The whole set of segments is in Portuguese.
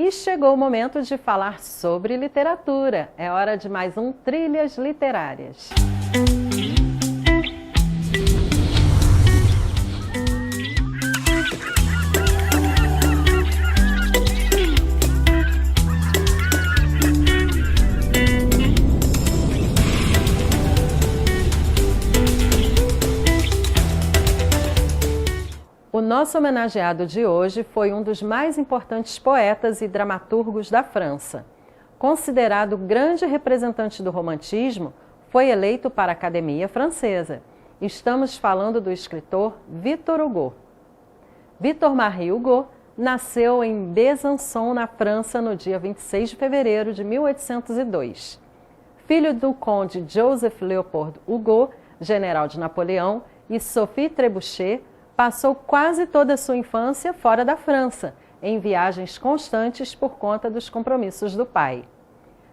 E chegou o momento de falar sobre literatura. É hora de mais um Trilhas Literárias. O nosso homenageado de hoje foi um dos mais importantes poetas e dramaturgos da França. Considerado grande representante do romantismo, foi eleito para a Academia Francesa. Estamos falando do escritor Victor Hugo. Victor-Marie Hugo nasceu em Besançon, na França, no dia 26 de fevereiro de 1802. Filho do conde Joseph Leopold Hugo, general de Napoleão, e Sophie Trebuchet, passou quase toda a sua infância fora da França, em viagens constantes por conta dos compromissos do pai.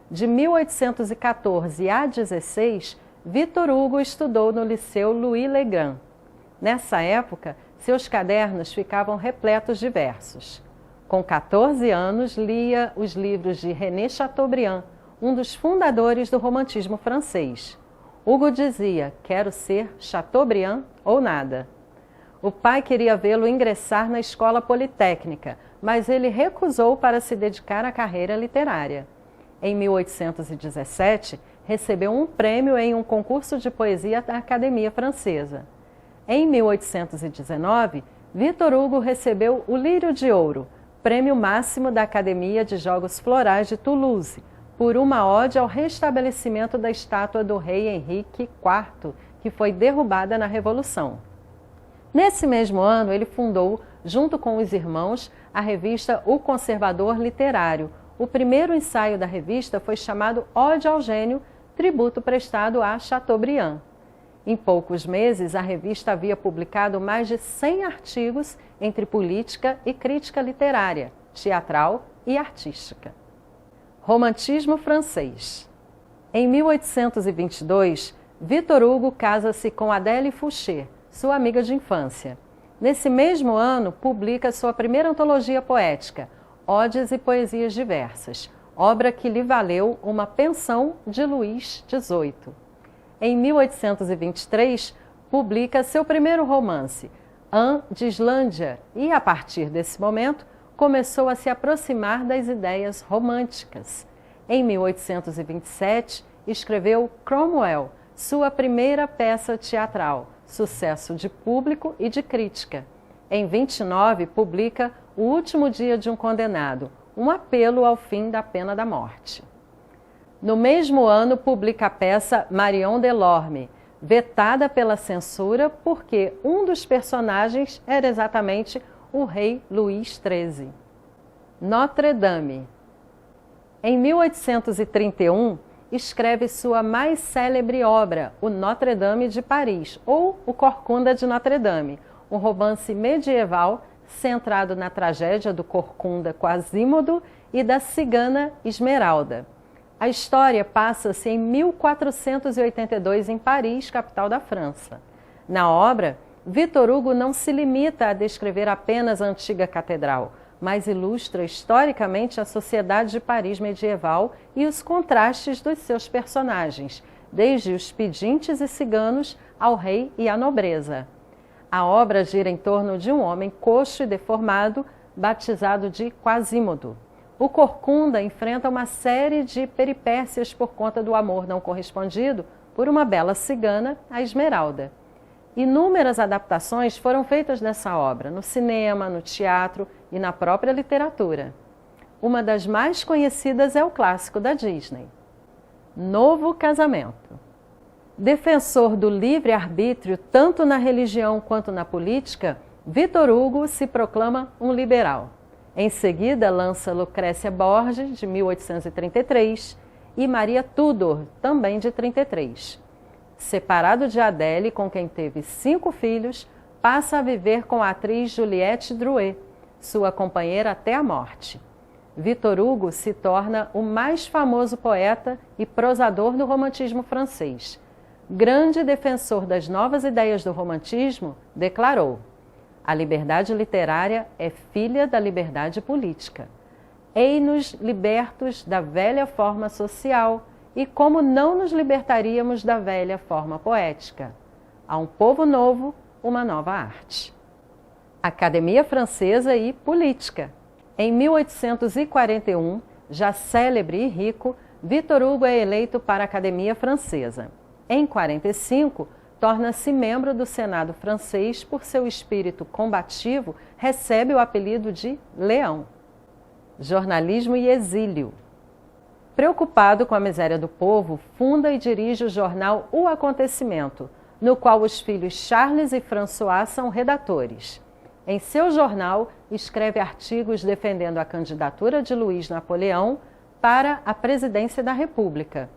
De 1814 a 16, Victor Hugo estudou no Liceu Louis-le-Grand. Nessa época, seus cadernos ficavam repletos de versos. Com 14 anos, lia os livros de René Chateaubriand, um dos fundadores do romantismo francês. Hugo dizia: "Quero ser Chateaubriand ou nada." O pai queria vê-lo ingressar na escola politécnica, mas ele recusou para se dedicar à carreira literária. Em 1817, recebeu um prêmio em um concurso de poesia da Academia Francesa. Em 1819, Victor Hugo recebeu o Lírio de Ouro, prêmio máximo da Academia de Jogos Florais de Toulouse, por uma ode ao restabelecimento da estátua do rei Henrique IV, que foi derrubada na Revolução. Nesse mesmo ano, ele fundou, junto com os irmãos, a revista O Conservador Literário. O primeiro ensaio da revista foi chamado Ode ao Gênio, tributo prestado a Chateaubriand. Em poucos meses, a revista havia publicado mais de 100 artigos entre política e crítica literária, teatral e artística. Romantismo francês. Em 1822, Victor Hugo casa-se com Adèle Fouché, sua amiga de infância. Nesse mesmo ano, publica sua primeira antologia poética, Odes e Poesias Diversas, obra que lhe valeu uma pensão de Luís XVIII. Em 1823, publica seu primeiro romance, Anne de Islândia, e, a partir desse momento, começou a se aproximar das ideias românticas. Em 1827, escreveu Cromwell, sua primeira peça teatral, sucesso de público e de crítica. Em 29, publica O Último Dia de um Condenado, um apelo ao fim da pena da morte. No mesmo ano, publica a peça Marion Delorme, vetada pela censura porque um dos personagens era exatamente o rei Luís XIII. Notre Dame. Em 1831, escreve sua mais célebre obra, o Notre Dame de Paris, ou o Corcunda de Notre Dame, um romance medieval centrado na tragédia do corcunda Quasímodo e da cigana Esmeralda. A história passa-se em 1482 em Paris, capital da França. Na obra, Victor Hugo não se limita a descrever apenas a antiga catedral, mas ilustra historicamente a sociedade de Paris medieval e os contrastes dos seus personagens, desde os pedintes e ciganos ao rei e à nobreza. A obra gira em torno de um homem coxo e deformado, batizado de Quasímodo. O corcunda enfrenta uma série de peripécias por conta do amor não correspondido por uma bela cigana, a Esmeralda. Inúmeras adaptações foram feitas dessa obra, no cinema, no teatro e na própria literatura. Uma das mais conhecidas é o clássico da Disney, Novo Casamento. Defensor do livre-arbítrio tanto na religião quanto na política, Victor Hugo se proclama um liberal. Em seguida, lança Lucrécia Borges, de 1833, e Maria Tudor, também de 33. Separado de Adèle, com quem teve 5 filhos, passa a viver com a atriz Juliette Drouet, sua companheira até a morte. Victor Hugo se torna o mais famoso poeta e prosador do romantismo francês. Grande defensor das novas ideias do romantismo, declarou: "A liberdade literária é filha da liberdade política." Ei-nos libertos da velha forma social, e como não nos libertaríamos da velha forma poética? A um povo novo, uma nova arte. Academia Francesa e Política. Em 1841, já célebre e rico, Victor Hugo é eleito para a Academia Francesa. Em 45, torna-se membro do Senado francês por seu espírito combativo, recebe o apelido de Leão. Jornalismo e exílio. Preocupado com a miséria do povo, funda e dirige o jornal O Acontecimento, no qual os filhos Charles e François são redatores. Em seu jornal, escreve artigos defendendo a candidatura de Luís Napoleão para a presidência da República.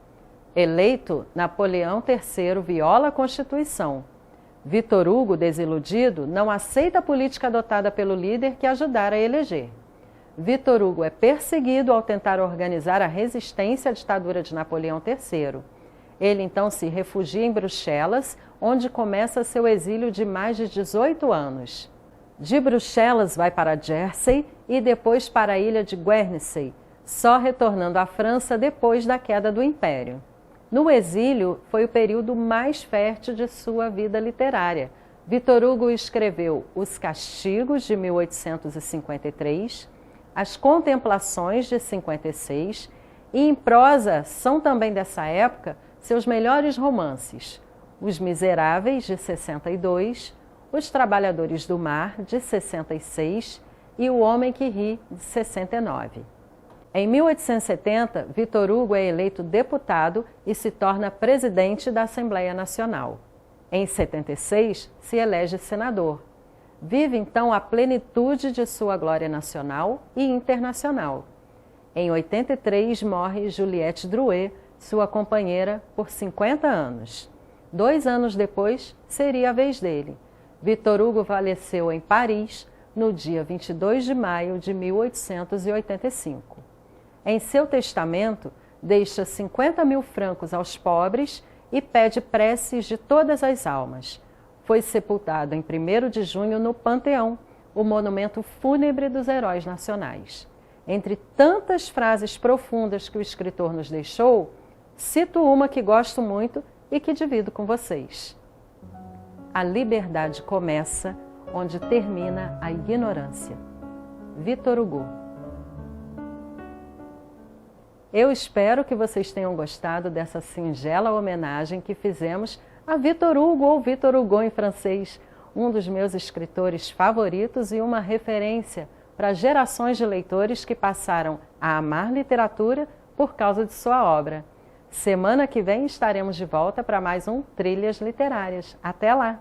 Eleito, Napoleão III viola a Constituição. Victor Hugo, desiludido, não aceita a política adotada pelo líder que ajudara a eleger. Victor Hugo é perseguido ao tentar organizar a resistência à ditadura de Napoleão III. Ele então se refugia em Bruxelas, onde começa seu exílio de mais de 18 anos. De Bruxelas vai para Jersey e depois para a ilha de Guernsey, só retornando à França depois da queda do Império. No exílio foi o período mais fértil de sua vida literária. Victor Hugo escreveu Os Castigos, de 1853, As Contemplações, de 56, e em prosa são também dessa época seus melhores romances, Os Miseráveis, de 62, Os Trabalhadores do Mar, de 66, e O Homem que Ri, de 69. Em 1870, Victor Hugo é eleito deputado e se torna presidente da Assembleia Nacional. Em 76, se elege senador. Vive então a plenitude de sua glória nacional e internacional. Em 83, morre Juliette Drouet, sua companheira, por 50 anos. 2 anos depois, seria a vez dele. Victor Hugo faleceu em Paris, no dia 22 de maio de 1885. Em seu testamento, deixa 50 mil francos aos pobres e pede preces de todas as almas. Foi sepultado em 1º de junho no Panteão, o monumento fúnebre dos heróis nacionais. Entre tantas frases profundas que o escritor nos deixou, cito uma que gosto muito e que divido com vocês. A liberdade começa onde termina a ignorância. Victor Hugo. Eu espero que vocês tenham gostado dessa singela homenagem que fizemos a Victor Hugo, ou Victor Hugo em francês, um dos meus escritores favoritos e uma referência para gerações de leitores que passaram a amar literatura por causa de sua obra. Semana que vem estaremos de volta para mais um Trilhas Literárias. Até lá!